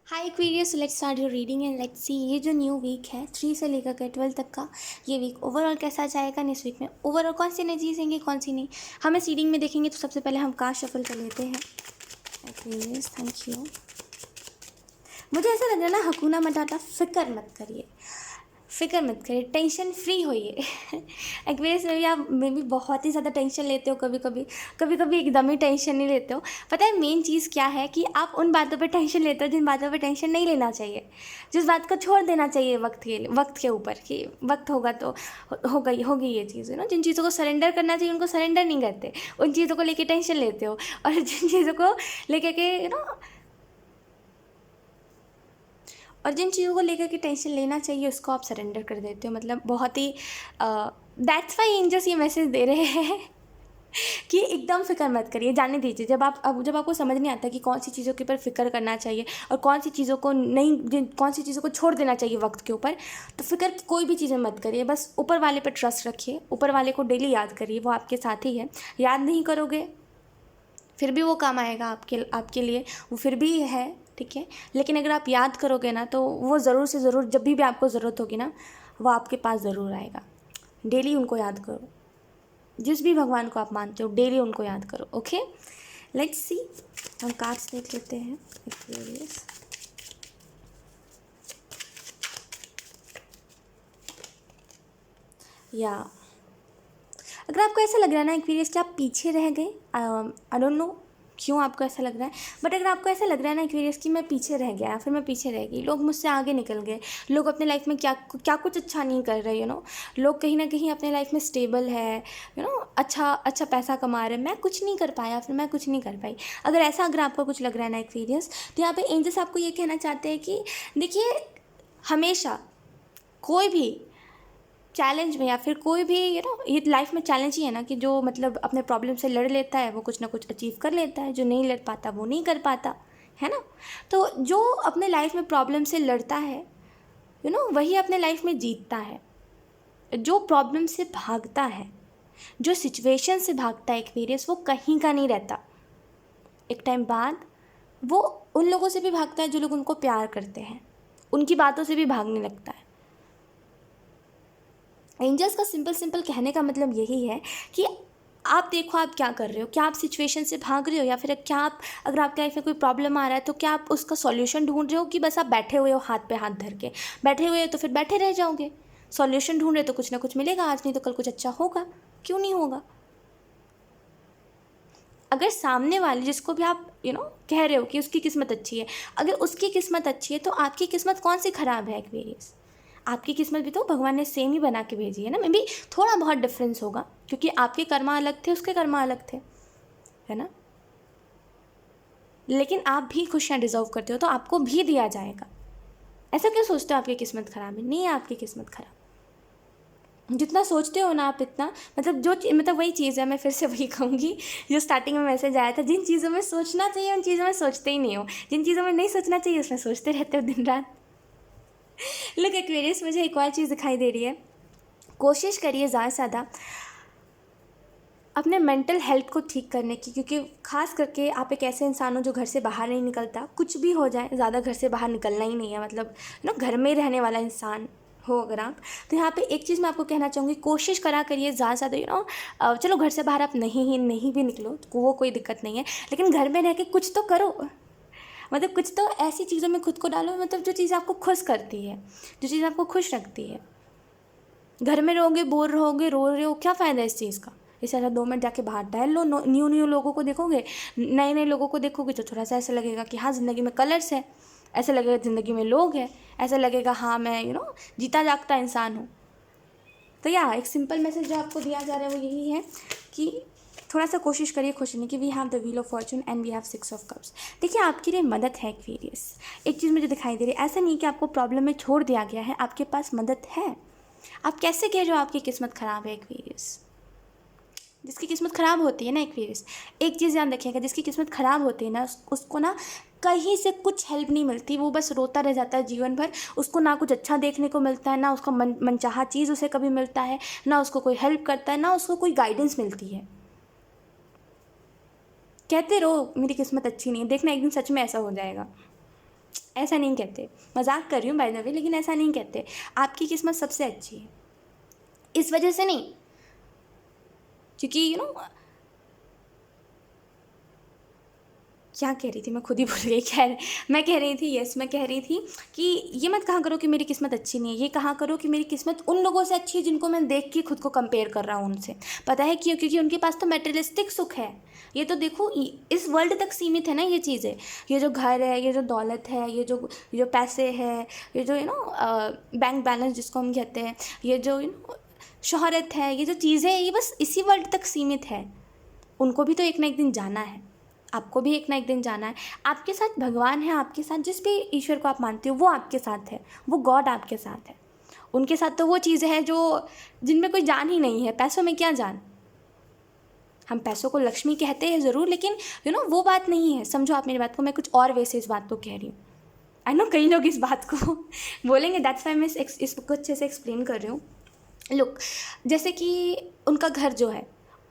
Hi Aquarius, let's start your reading and let's see ये जो new week है 3 से लेकर के 12 तक का ये वीक ओवरऑल कैसा जाएगा। नेक्स्ट वीक में ओवरऑल कौन सी एनर्जीज होंगी कौन सी नहीं, हम इस रीडिंग में देखेंगे। तो सबसे पहले हम कार्ड शफल कर लेते हैं। Aquarius thank you. मुझे ऐसा लग रहा है ना, हकूना मटाटा, फिक्र मत करिए, फिक्र मत करिए, टेंशन फ्री होइए। एक्वेरियस में भी आप में भी बहुत ही ज़्यादा टेंशन लेते हो, कभी कभी एकदम ही टेंशन नहीं लेते हो। पता है मेन चीज़ क्या है कि आप उन बातों पे टेंशन लेते हो जिन बातों पे टेंशन नहीं लेना चाहिए, जिस बात को छोड़ देना चाहिए वक्त के ऊपर कि वक्त होगा तो होगी ये चीज़ है ना। जिन चीज़ों को सरेंडर करना चाहिए उनको सरेंडर नहीं करते, उन चीज़ों को लेके टेंशन लेते हो, और जिन चीज़ों को लेके के और जिन चीज़ों को लेकर के टेंशन लेना चाहिए उसको आप सरेंडर कर देते हो। मतलब बहुत ही दैट्स वाई एंजल्स ये मैसेज दे रहे हैं कि एकदम फिक्र मत करिए, जाने दीजिए। जब आपको समझ नहीं आता कि कौन सी चीज़ों के ऊपर फिक्र करना चाहिए और कौन सी चीज़ों को नहीं, कौन सी चीज़ों को छोड़ देना चाहिए वक्त के ऊपर, तो फिक्र कोई भी चीज़ें मत करिए। बस ऊपर वाले पर ट्रस्ट रखिए, ऊपर वाले को डेली याद करिए, वो आपके साथ ही है। याद नहीं करोगे फिर भी वो काम आएगा आपके लिए, वो फिर भी है, ठीक है। लेकिन अगर आप याद करोगे ना तो वो ज़रूर से ज़रूर जब भी आपको ज़रूरत होगी ना वो आपके पास ज़रूर आएगा। डेली उनको याद करो, जिस भी भगवान को आप मानते हो डेली उनको याद करो। ओके, लेट्स सी, हम कार्ड्स देख लेते हैं। एक्वेरियस या अगर आपको ऐसा लग रहा है ना एक्वेरियस कि आप पीछे रह गए, आई डोंट नो क्यों आपको ऐसा लग रहा है, बट अगर आपको ऐसा लग रहा है ना एक्वेरियस कि मैं पीछे रह गया, फिर मैं पीछे रह गई, लोग मुझसे आगे निकल गए, लोग अपने लाइफ में क्या कुछ अच्छा नहीं कर रहे, लोग कहीं ना कहीं अपने लाइफ में स्टेबल है, अच्छा पैसा कमा रहे, मैं कुछ नहीं कर पाया, फिर मैं कुछ नहीं कर पाई। अगर आपको कुछ लग रहा है ना एक्वेरियस, तो यहाँ पे एंजल्स आपको ये कहना चाहते हैं कि देखिए, हमेशा कोई भी चैलेंज में या फिर कोई भी ये लाइफ में चैलेंज ही है ना कि जो मतलब अपने प्रॉब्लम से लड़ लेता है वो कुछ ना कुछ अचीव कर लेता है, जो नहीं लड़ पाता वो नहीं कर पाता, है ना। तो जो अपने लाइफ में प्रॉब्लम से लड़ता है वही अपने लाइफ में जीतता है। जो प्रॉब्लम से भागता है, जो सिचुएशन से भागता है एक्वेरियस, वो कहीं का नहीं रहता। एक टाइम बाद वो उन लोगों से भी भागता है जो लोग उनको प्यार करते हैं, उनकी बातों से भी भागने लगता है। एंजल्स का सिंपल कहने का मतलब यही है कि आप देखो आप क्या कर रहे हो, क्या आप सिचुएशन से भाग रहे हो, या फिर क्या आप, अगर आपके लाइफ में कोई प्रॉब्लम आ रहा है तो क्या आप उसका सॉल्यूशन ढूंढ रहे हो, कि बस आप बैठे हुए हो हाथ पे हाथ धर के बैठे हुए हो, तो फिर बैठे रह जाओगे। सॉल्यूशन ढूंढ रहे तो कुछ ना कुछ मिलेगा, आज नहीं तो कल कुछ अच्छा होगा, क्यों नहीं होगा। अगर सामने वाले जिसको भी आप कह रहे हो कि उसकी किस्मत अच्छी है, अगर उसकी किस्मत अच्छी है तो आपकी किस्मत कौन सी खराब है एक्वेरियस। आपकी किस्मत भी तो भगवान ने सेम ही बना के भेजी है ना। मे बी थोड़ा बहुत डिफरेंस होगा क्योंकि आपके कर्मा अलग थे, उसके कर्मा अलग थे, है ना। लेकिन आप भी खुशियाँ डिजर्व करते हो तो आपको भी दिया जाएगा। ऐसा क्यों सोचते हो आपकी किस्मत खराब है? नहीं है आपकी किस्मत खराब। जितना सोचते हो ना आप इतना, मतलब वही चीज़ है, मैं फिर से वही कहूँगी जो स्टार्टिंग में मैसेज आया था, जिन चीज़ों में सोचना चाहिए उन चीज़ों में सोचते ही नहीं हो, जिन चीज़ों में नहीं सोचना चाहिए उसमें सोचते रहते हो दिन रात। लुक एक्वेरियस, मुझे एक और चीज़ दिखाई दे रही है। कोशिश करिए ज़्यादा से ज़्यादा अपने मेंटल हेल्थ को ठीक करने की, क्योंकि ख़ास करके आप एक ऐसे इंसान हो जो घर से बाहर नहीं निकलता। कुछ भी हो जाए ज़्यादा घर से बाहर निकलना ही नहीं है, मतलब घर में रहने वाला इंसान हो अगर आप, तो यहाँ पे एक चीज़ मैं आपको कहना चाहूँगी, कोशिश करा करिए ज़्यादा से ज़्यादा चलो घर से बाहर आप नहीं भी निकलो तो वो कोई दिक्कत नहीं है, लेकिन घर में रह के कुछ तो करो। मतलब कुछ तो ऐसी चीज़ों में खुद को डालो, मतलब जो चीज़ आपको खुश करती है, जो चीज़ आपको खुश रखती है। घर में रहोगे, बोर रहोगे, रो रहे हो, क्या फ़ायदा इस चीज़ का। इससे अच्छा 2 मिनट जाके बाहर टहल लो, न्यू लोगों को देखोगे, नए लोगों को देखोगे तो थोड़ा सा ऐसा लगेगा कि हाँ ज़िंदगी में कलर्स है, ऐसा लगेगा ज़िंदगी में लोग हैं, ऐसा लगेगा हाँ मैं जीता जागता इंसान हूँ। तो एक सिंपल मैसेज जो आपको दिया जा रहा है वो यही है कि थोड़ा सा कोशिश करिए खुश रहने की। We have the wheel of fortune and we have 6 of cups. देखिए आपके लिए मदद है एक्वेरियस। एक चीज़ मुझे दिखाई दे रही है, ऐसा नहीं कि आपको प्रॉब्लम में छोड़ दिया गया है, आपके पास मदद है। आप कैसे कह रहे हो आपकी किस्मत ख़राब है एक्वेरियस? जिसकी किस्मत ख़राब होती है ना एक्वेरियस, एक चीज़ ध्यान रखिएगा, जिसकी किस्मत ख़राब होती है ना उसको ना कहीं से कुछ हेल्प नहीं मिलती, वो बस रोता रह जाता है जीवन भर। उसको ना कुछ अच्छा देखने को मिलता है, ना उसका मनचाहा चीज़ उसे कभी मिलता है, ना उसको कोई हेल्प करता है, ना उसको कोई गाइडेंस मिलती है। कहते रहो मेरी किस्मत अच्छी नहीं है, देखना एक दिन सच में ऐसा हो जाएगा। ऐसा नहीं कहते, मजाक कर रही हूँ बाय द वे, लेकिन ऐसा नहीं कहते। आपकी किस्मत सबसे अच्छी है, इस वजह से नहीं, क्योंकि क्या कह रही थी मैं खुद ही भूल गई। खैर, मैं कह रही थी, मैं कह रही थी कि ये मत कहा करो कि मेरी किस्मत अच्छी नहीं है, ये कहा करो कि मेरी किस्मत उन लोगों से अच्छी है जिनको मैं देख के खुद को कंपेयर कर रहा हूँ उनसे। पता है क्यों? क्योंकि उनके पास तो मटेरियलिस्टिक सुख है। ये तो देखो, इस वर्ल्ड तक सीमित है ना ये चीज़ें। ये जो घर है, ये जो दौलत है, ये जो पैसे है, ये जो बैंक बैलेंस जिसको हम कहते हैं, ये जो शोहरत है, ये जो चीज़ें हैं, ये बस इसी वर्ल्ड तक सीमित है। उनको भी तो एक ना एक दिन जाना है, आपको भी एक ना एक दिन जाना है। आपके साथ भगवान है, आपके साथ जिस भी ईश्वर को आप मानते हो वो आपके साथ है, वो गॉड आपके साथ है। उनके साथ तो वो चीज़ें हैं जो जिनमें कोई जान ही नहीं है। पैसों में क्या जान? हम पैसों को लक्ष्मी कहते हैं ज़रूर, लेकिन वो बात नहीं है। समझो आप मेरी बात को, मैं कुछ और वे से इस बात को कह रही हूँ। आई नो कई लोग इस बात को बोलेंगे, दैट्स वाई मैं इसको अच्छे से एक्सप्लेन कर रही हूँ। लुक, जैसे कि उनका घर जो है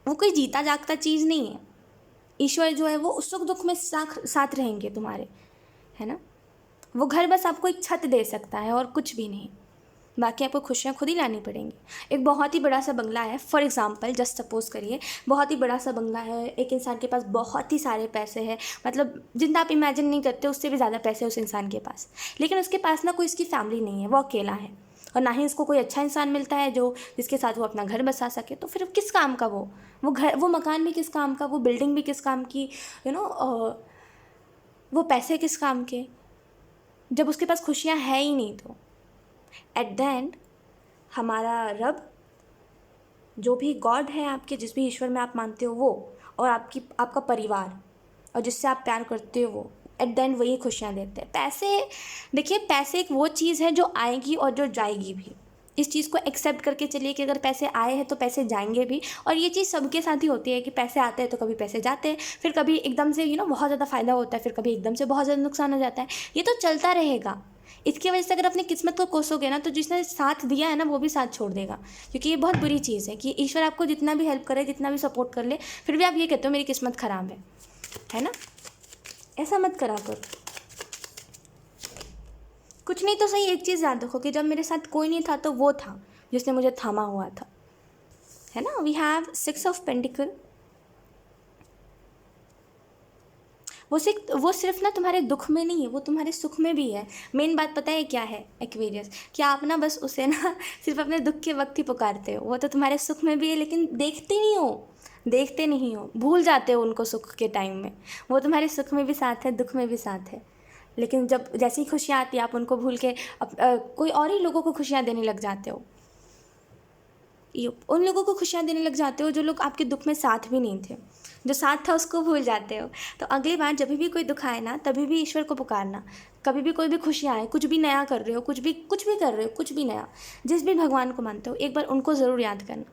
वो कोई जीता जागता चीज़ नहीं है। ईश्वर जो है वो सुख दुख में साथ रहेंगे तुम्हारे, है ना। वो घर बस आपको एक छत दे सकता है और कुछ भी नहीं, बाकी आपको खुशियाँ खुद ही लानी पड़ेंगी। एक बहुत ही बड़ा सा बंगला है, फॉर एग्जांपल, जस्ट सपोज करिए, बहुत ही बड़ा सा बंगला है, एक इंसान के पास बहुत ही सारे पैसे हैं, मतलब जितना आप इमेजिन नहीं करते उससे भी ज़्यादा पैसे उस इंसान के पास, लेकिन उसके पास ना कोई इसकी फैमिली नहीं है, वो अकेला है, और ना ही उसको कोई अच्छा इंसान मिलता है जो जिसके साथ वो अपना घर बसा सके। तो फिर किस काम का वो घर, वो मकान भी किस काम का, वो बिल्डिंग भी किस काम की, वो पैसे किस काम के, जब उसके पास खुशियाँ है ही नहीं। तो एट द एंड हमारा रब, जो भी गॉड है आपके, जिस भी ईश्वर में आप मानते हो वो, और आपका परिवार और जिससे आप प्यार करते हो वो, एट द एंड वही खुशियाँ देते हैं। पैसे, देखिए पैसे एक वो चीज़ है जो आएगी और जो जाएगी भी। इस चीज़ को एक्सेप्ट करके चलिए कि अगर पैसे आए हैं तो पैसे जाएंगे भी, और ये चीज़ सबके साथ ही होती है कि पैसे आते हैं तो कभी पैसे जाते हैं, फिर कभी एकदम से बहुत ज़्यादा फ़ायदा होता है, फिर कभी एकदम से बहुत ज़्यादा नुकसान हो जाता है। ये तो चलता रहेगा। इसकी वजह से अगर अपनी किस्मत को कोसोगे ना, तो जिसने साथ दिया है ना वो भी साथ छोड़ देगा, क्योंकि ये बहुत बुरी चीज़ है कि ईश्वर आपको जितना भी हेल्प करे, जितना भी सपोर्ट कर ले, फिर भी आप ये कहते हो मेरी किस्मत ख़राब है ना। ऐसा मत करा करो। कुछ नहीं तो सही, एक चीज़ याद रखो कि जब मेरे साथ कोई नहीं था तो वो था जिसने मुझे थामा हुआ था, है ना। We have 6 of pentacle. वो सिर्फ ना तुम्हारे दुख में नहीं है, वो तुम्हारे सुख में भी है। मेन बात पता है क्या है एक्वेरियस, कि आप ना बस उसे ना सिर्फ अपने दुख के वक्त ही पुकारते हो। वो तो तुम्हारे सुख में भी है, लेकिन देखते नहीं हो, भूल जाते हो उनको सुख के टाइम में। वो तुम्हारे सुख में भी साथ है, दुख में भी साथ है, लेकिन जब जैसी खुशियाँ आती है आप उनको भूल के कोई और ही लोगों को खुशियाँ देने लग जाते हो। उन लोगों को खुशियाँ देने लग जाते हो जो लोग आपके दुख में साथ भी नहीं थे, जो साथ था उसको भूल जाते हो। तो अगली बार जब भी कोई दुख आए ना, तभी भी ईश्वर को पुकारना। कभी भी कोई भी खुशियाँ आए, कुछ भी नया कर रहे हो, कुछ भी कर रहे हो, कुछ भी नया, जिस भी भगवान को मानते हो, एक बार उनको ज़रूर याद करना।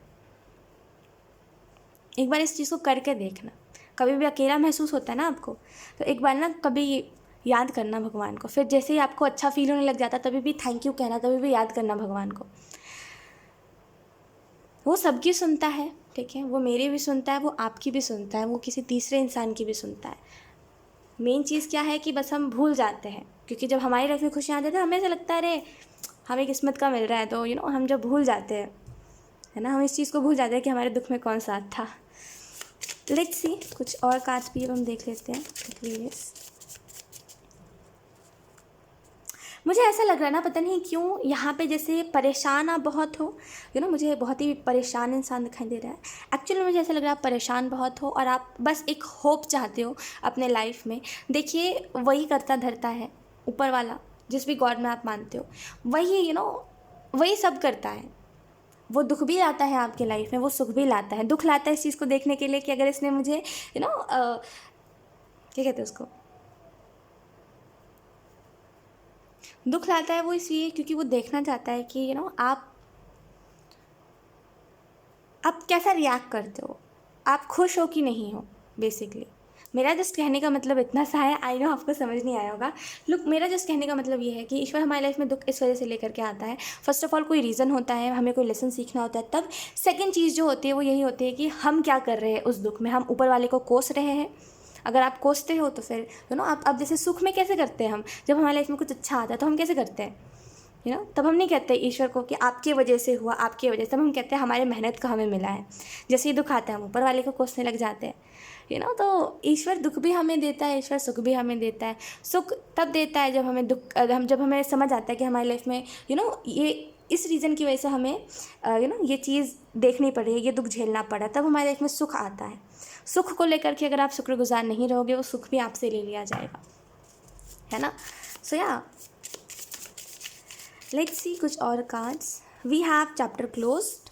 एक बार इस चीज़ को करके देखना। कभी भी अकेला महसूस होता है ना आपको, तो एक बार ना कभी याद करना भगवान को। फिर जैसे ही आपको अच्छा फील होने लग जाता, तभी भी थैंक यू कहना, तभी भी याद करना भगवान को। वो सबकी सुनता है, ठीक है, वो मेरी भी सुनता है, वो आपकी भी सुनता है, वो किसी तीसरे इंसान की भी सुनता है। मेन चीज़ क्या है कि बस हम भूल जाते हैं, क्योंकि जब हमारी लाइफ में खुशियाँ आती है हमें ऐसा लगता है अरे हमें किस्मत का मिल रहा है, तो हम जब भूल जाते हैं, है ना, हम इस चीज़ को भूल जाते हैं कि हमारे दुख में कौन साथ था। लेट्स सी, कुछ और कार्ड्स भी अब हम देख लेते हैं। प्लीज़, मुझे ऐसा लग रहा है ना, पता नहीं क्यों यहाँ पे जैसे परेशान आप बहुत हो, मुझे बहुत ही परेशान इंसान दिखाई दे रहा है। एक्चुअली मुझे ऐसा लग रहा है आप परेशान बहुत हो और आप बस एक होप चाहते हो अपने लाइफ में। देखिए वही करता धरता है ऊपर वाला, जिस भी गॉड में आप मानते हो, वही वही सब करता है। वो दुख भी लाता है आपके लाइफ में, वो सुख भी लाता है। दुख लाता है इस चीज़ को देखने के लिए कि अगर इसने मुझे क्या कहते हैं उसको, दुख लाता है वो इसलिए क्योंकि वो देखना चाहता है कि आप कैसा रिएक्ट करते हो, आप खुश हो कि नहीं हो। बेसिकली मेरा जस्ट कहने का मतलब इतना सा है, आई नो आपको समझ नहीं आया होगा। लुक, मेरा जस्ट कहने का मतलब ये है कि ईश्वर हमारी लाइफ में दुख इस वजह से लेकर के आता है। फर्स्ट ऑफ ऑल कोई रीज़न होता है, हमें कोई लेसन सीखना होता है तब। सेकंड चीज़ जो होती है वो यही होती है कि हम क्या कर रहे हैं उस दुख में, हम ऊपर वाले को कोस रहे हैं, अगर आप कोसते हो तो फिर आप अब जैसे सुख में कैसे करते हैं हम, जब हमारे लाइफ में कुछ अच्छा आता है तो हम कैसे करते हैं, तब हम नहीं कहते ईश्वर को कि आपकी वजह से हुआ, आपकी वजह से, तब हम कहते हैं हमारे मेहनत का हमें मिला है। जैसे ही दुख आता है हम ऊपर वाले को कोसने लग जाते हैं, तो ईश्वर दुख भी हमें देता है, ईश्वर सुख भी हमें देता है। सुख तब देता है जब हमें जब हमें समझ आता है कि हमारी लाइफ में ये इस रीज़न की वजह से हमें ये चीज़ देखनी पड़ी है, ये दुख झेलना पड़ा, तब हमारी लाइफ में सुख आता है। सुख को लेकर के अगर आप शुक्रगुजार नहीं रहोगे, वो सुख भी आपसे ले लिया जाएगा, है ना। सो या लेट्स सी कुछ और cards. We have chapter closed.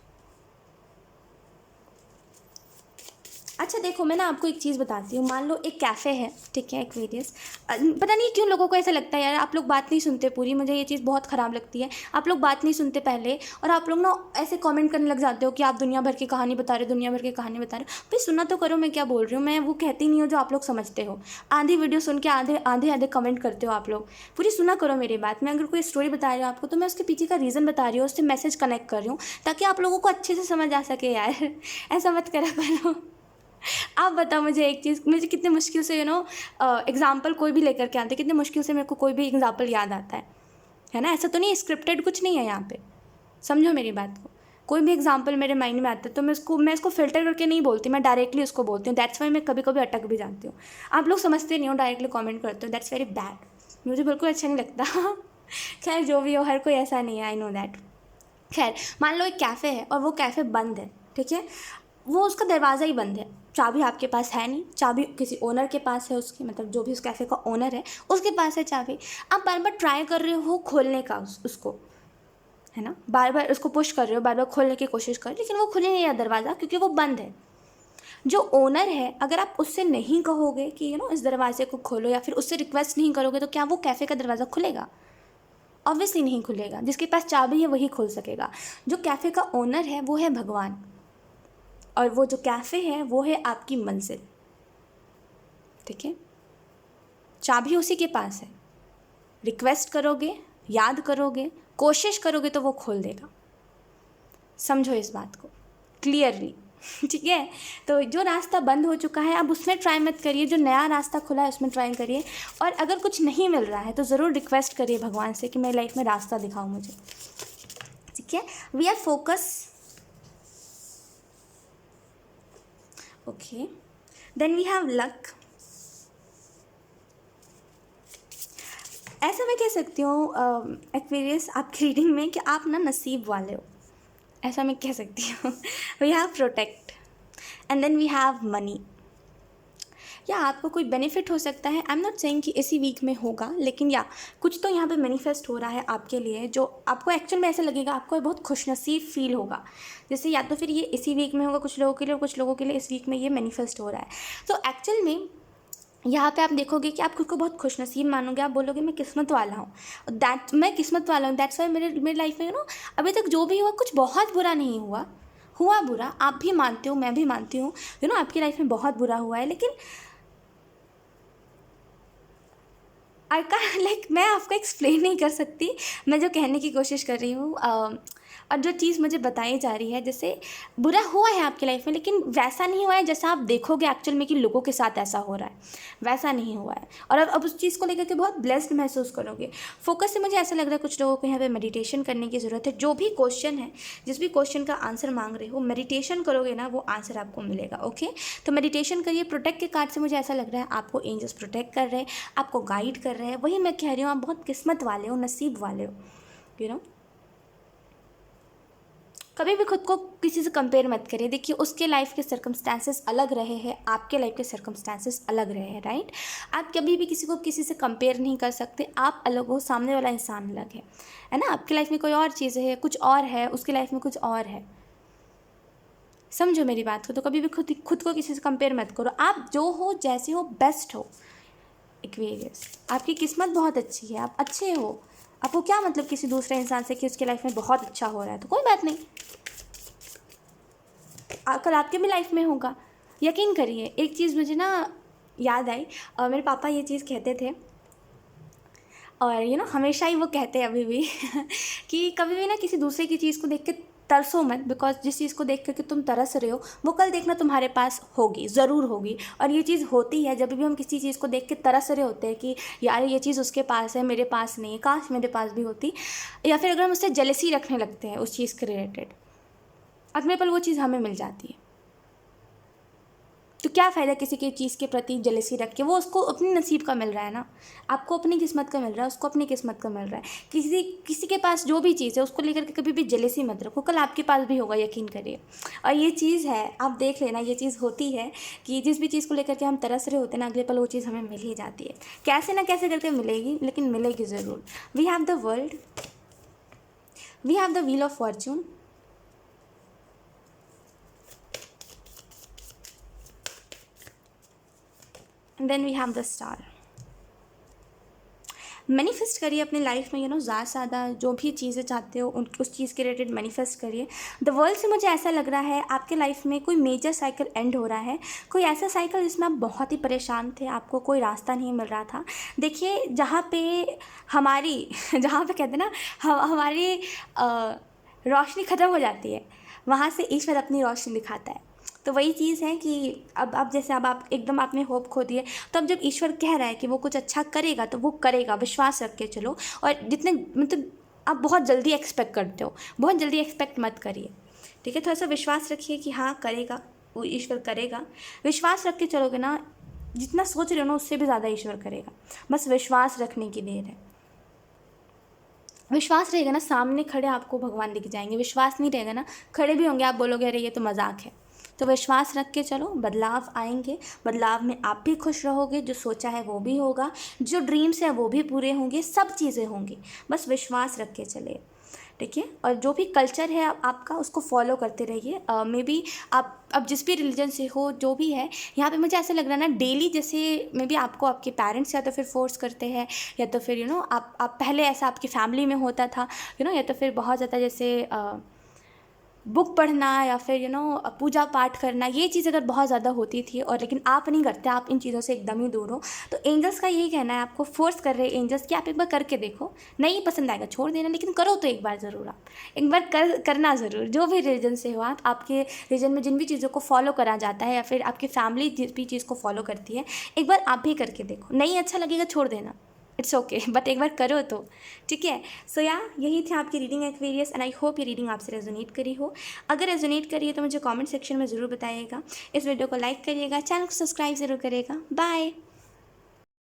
अच्छा देखो, मैं ना आपको एक चीज़ बताती हूँ। मान लो एक कैफ़े है, ठीक है, एक्वेरियस। पता नहीं क्यों लोगों को ऐसा लगता है यार आप लोग बात नहीं सुनते पूरी, मुझे ये चीज़ बहुत ख़राब लगती है। आप लोग बात नहीं सुनते पहले, और आप लोग ना ऐसे कमेंट करने लग जाते हो कि आप दुनिया भर की कहानी बता रहे हो, दुनिया भर की कहानी बता रहे हो। भाई सुना तो करो मैं क्या बोल रही हूँ। मैं वो कहती नहीं हूँ जो आप लोग समझते हो। आधी वीडियो सुन के आधे आधे आधे कमेंट करते हो आप लोग। पूरी सुना करो मेरी बात। मैं अगर कोई स्टोरी बता रही हूँ आपको, तो मैं उसके पीछे का रीज़न बता रही हूँ, उससे मैसेज कनेक्ट कर रही हूँ, ताकि आप लोगों को अच्छे से समझ आ सके यार। ऐसा मत करा करो। आप बताओ मुझे एक चीज़, मुझे कितने मुश्किल से एग्जाम्पल कोई भी लेकर के आते, कितने मुश्किल से मेरे को कोई भी एग्जाम्पल याद आता है ना। ऐसा तो नहीं स्क्रिप्टेड कुछ नहीं है यहाँ पे, समझो मेरी बात को। कोई भी एग्जाम्पल मेरे माइंड में आता है तो मैं इसको फिल्टर करके नहीं बोलती, मैं डायरेक्टली उसको बोलती हूँ। दैट्स वाई मैं कभी कभी अटक भी जाती हूँ। आप लोग समझते नहीं हो, डायरेक्टली कॉमेंट करते हो, दैट्स वेरी बैड, मुझे बिल्कुल अच्छा नहीं लगता। खैर जो भी हो, हर कोई ऐसा नहीं है, आई नो दैट। खैर मान लो एक कैफ़े है और वो कैफ़े बंद है, ठीक है, वो उसका दरवाज़ा ही बंद है, चाबी आपके पास है नहीं, चाबी किसी ओनर के पास है, उसकी मतलब जो भी उस कैफ़े का ओनर है उसके पास है चाबी। आप बार बार ट्राई कर रहे हो खोलने का उसको, है ना, बार बार उसको पुश कर रहे हो, बार बार खोलने की कोशिश कर, लेकिन वो खुल नहीं रहा दरवाज़ा, क्योंकि वो बंद है। जो ओनर है, अगर आप उससे नहीं कहोगे कि इस दरवाजे को खोलो, या फिर उससे रिक्वेस्ट नहीं करोगे, तो क्या वो कैफ़े का दरवाज़ा खुलेगा? ऑब्वियसली नहीं खुलेगा। जिसके पास चाबी है वही खोल सकेगा। जो कैफ़े का ओनर है वो है भगवान, और वो जो कैफ़े है वो है आपकी मंजिल, ठीक है। चाबी उसी के पास है, रिक्वेस्ट करोगे, याद करोगे, कोशिश करोगे तो वो खोल देगा। समझो इस बात को क्लियरली, ठीक है। तो जो रास्ता बंद हो चुका है अब उसमें ट्राई मत करिए, जो नया रास्ता खुला है उसमें ट्राई करिए। और अगर कुछ नहीं मिल रहा है तो ज़रूर रिक्वेस्ट करिए भगवान से कि मेरी लाइफ में रास्ता दिखाओ मुझे, ठीक है। We are focus, okay. Then we have luck. ऐसा मैं कह सकती हूँ एक्वेरियस आपकी रीडिंग में कि आप ना नसीब वाले हो, ऐसा मैं कह सकती हूँ। We have protect, and then we have money. या आपको कोई बेनिफिट हो सकता है, आई एम नॉट सेइंग कि इसी वीक में होगा, लेकिन या कुछ तो यहाँ पे मैनिफेस्ट हो रहा है आपके लिए, जो आपको एक्चुअल में ऐसा लगेगा, आपको बहुत खुशनसीब फील होगा। जैसे या तो फिर ये इसी वीक में होगा कुछ लोगों के लिए, और कुछ लोगों के लिए इस वीक में ये मैनिफेस्ट हो रहा है। तो एक्चुअल में यहाँ पे आप देखोगे कि आप खुद को बहुत खुशनसीब मानोगे, आप बोलोगे मैं किस्मत वाला हूँ, मैं किस्मत वाला हूँ। दैट्स वाई मेरी लाइफ में अभी तक जो भी हुआ कुछ बहुत बुरा नहीं हुआ। हुआ बुरा, आप भी मानते हो, मैं भी मानती हूँ, आपकी लाइफ में बहुत बुरा हुआ है, लेकिन आई कैन मैं आपको एक्सप्लेन नहीं कर सकती मैं जो कहने की कोशिश कर रही हूँ। और जो चीज़ मुझे बताई जा रही है, जैसे बुरा हुआ है आपकी लाइफ में, लेकिन वैसा नहीं हुआ है जैसा आप देखोगे एक्चुअल में कि लोगों के साथ ऐसा हो रहा है, वैसा नहीं हुआ है। और अब उस चीज़ को लेकर के बहुत ब्लेस्ड महसूस करोगे। फोकस से मुझे ऐसा लग रहा है कुछ लोगों को यहाँ पे मेडिटेशन करने की ज़रूरत है। जो भी क्वेश्चन है, जिस भी क्वेश्चन का आंसर मांग रहे हो, मेडिटेशन करोगे ना, वो आंसर आपको मिलेगा। ओके, तो मेडिटेशन करिए। प्रोटेक्ट के कार्ड से मुझे ऐसा लग रहा है आपको एंजल्स प्रोटेक्ट कर रहे हैं, आपको गाइड कर रहे हैं। वही मैं कह रही हूँ, आप बहुत किस्मत वाले हो, नसीब वाले हो। कभी भी खुद को किसी से कंपेयर मत करिए। देखिए उसके लाइफ के सर्कमस्टांसेस अलग रहे हैं, आपके लाइफ के सर्कमस्टांसेस अलग रहे हैं, राइट। आप कभी भी किसी को किसी से कंपेयर नहीं कर सकते। आप अलग हो, सामने वाला इंसान अलग है ना। आपकी लाइफ में कोई और चीज़ है, कुछ और है, उसकी लाइफ में कुछ और है। समझो मेरी बात को। तो कभी भी खुद को किसी से कंपेयर मत करो। आप जो हो, जैसे हो, बेस्ट हो। एक्वेरियस, आपकी किस्मत बहुत अच्छी है, आप अच्छे हो। आपको क्या मतलब किसी दूसरे इंसान से कि उसके लाइफ में बहुत अच्छा हो रहा है, तो कोई बात नहीं, कल आपके भी लाइफ में होगा। यकीन करिए। एक चीज़ मुझे ना याद आई, मेरे पापा ये चीज़ कहते थे, और हमेशा ही वो कहते हैं अभी भी कि कभी भी ना किसी दूसरे की चीज़ को देख के तरसो मत, बिकॉज जिस चीज़ को देख करके तुम तरस रहे हो वो कल देखना तुम्हारे पास होगी, ज़रूर होगी। और ये चीज़ होती है जब भी हम किसी चीज़ को देख के तरस रहे होते हैं कि यार ये चीज़ उसके पास है, मेरे पास नहीं है, काश मेरे पास भी होती, या फिर अगर हम उससे जेलसी रखने लगते हैं उस चीज़ के रिलेटेड, अगले पल वो चीज़ हमें मिल जाती है। तो क्या फ़ायदा किसी की चीज़ के प्रति जेलसी रख के, वो उसको अपने नसीब का मिल रहा है ना, आपको अपनी किस्मत का मिल रहा है, उसको अपनी किस्मत का मिल रहा है। किसी के पास जो भी चीज़ है उसको लेकर के कभी भी जेलसी मत रखो, कल आपके पास भी होगा, यकीन करिए। और ये चीज़ है, आप देख लेना, ये चीज़ होती है कि जिस भी चीज़ को लेकर के हम तरस रहे होते हैं ना, अगले पल वो चीज़ हमें मिल ही जाती है, कैसे ना कैसे करके मिलेगी, लेकिन मिलेगी ज़रूर। We have the world, we have the wheel of fortune, and then we have the star. Manifest करिए अपनी लाइफ में, ज़्यादा से ज़्यादा जो भी चीज़ें चाहते हो उस चीज़ के रिलेटेड मैनिफेस्ट करिए। द वर्ल्ड से मुझे ऐसा लग रहा है आपके लाइफ में कोई मेजर साइकिल एंड हो रहा है, कोई ऐसा साइकिल जिसमें आप बहुत ही परेशान थे, आपको कोई रास्ता नहीं मिल रहा था। देखिए जहाँ पे हमारी जहाँ पे कहते हैं ना हमारी रोशनी ख़त्म हो जाती है, वहाँ से ईश्वर अपनी रोशनी दिखाता है। तो वही चीज़ है कि अब जैसे अब आप एकदम आपने होप खो दिए, तो अब जब ईश्वर कह रहा है कि वो कुछ अच्छा करेगा तो वो करेगा, विश्वास रख के चलो। और जितने मतलब आप बहुत जल्दी एक्सपेक्ट करते हो, बहुत जल्दी एक्सपेक्ट मत करिए, ठीक है। थोड़ा सा विश्वास रखिए कि हाँ करेगा, वो ईश्वर करेगा। विश्वास रख के चलोगे ना, जितना सोच रहे हो ना उससे भी ज़्यादा ईश्वर करेगा, बस विश्वास रखने की देर है। विश्वास रहेगा ना, सामने खड़े आपको भगवान दिख जाएंगे। विश्वास नहीं रहेगा ना, खड़े भी होंगे, आप बोलोगे अरे ये तो मजाक है। तो विश्वास रख के चलो, बदलाव आएंगे, बदलाव में आप भी खुश रहोगे, जो सोचा है वो भी होगा, जो ड्रीम्स हैं वो भी पूरे होंगे, सब चीज़ें होंगी, बस विश्वास रख के चले, ठीक है। और जो भी कल्चर है आपका उसको फॉलो करते रहिए। मे बी आप अब जिस भी रिलीजन से हो, जो भी है, यहाँ पे मुझे ऐसा लग रहा है ना, डेली जैसे मे बी आपको आपके पेरेंट्स या तो फिर फोर्स करते हैं, या तो फिर आप पहले ऐसा आपकी फैमिली में होता था, या तो फिर बहुत ज़्यादा जैसे बुक पढ़ना या फिर पूजा पाठ करना, ये चीज़ अगर बहुत ज़्यादा होती थी और लेकिन आप नहीं करते, आप इन चीज़ों से एकदम ही दूर हो, तो एंजल्स का यही कहना है, आपको फोर्स कर रहे हैं एंजल्स कि आप एक बार करके देखो, नहीं पसंद आएगा छोड़ देना, लेकिन करो तो एक बार ज़रूर, आप एक बार करना ज़रूर। जो भी रिलीजन से हो आप, आपके रिलीजन में जिन भी चीज़ों को फॉलो करा जाता है या फिर आपकी फैमिली जिस भी चीज़ को फॉलो करती है, एक बार आप भी करके देखो, नहीं अच्छा लगेगा छोड़ देना, इट्स ओके, बट एक बार करो तो, ठीक है। सो यही थी आपकी reading Aquarius, and I hope ये रीडिंग आपसे रेजोनेट करी हो। अगर रेजोनेट करी है तो मुझे कमेंट सेक्शन में ज़रूर बताइएगा, इस वीडियो को लाइक करिएगा, चैनल को सब्सक्राइब ज़रूर करिएगा। बाय।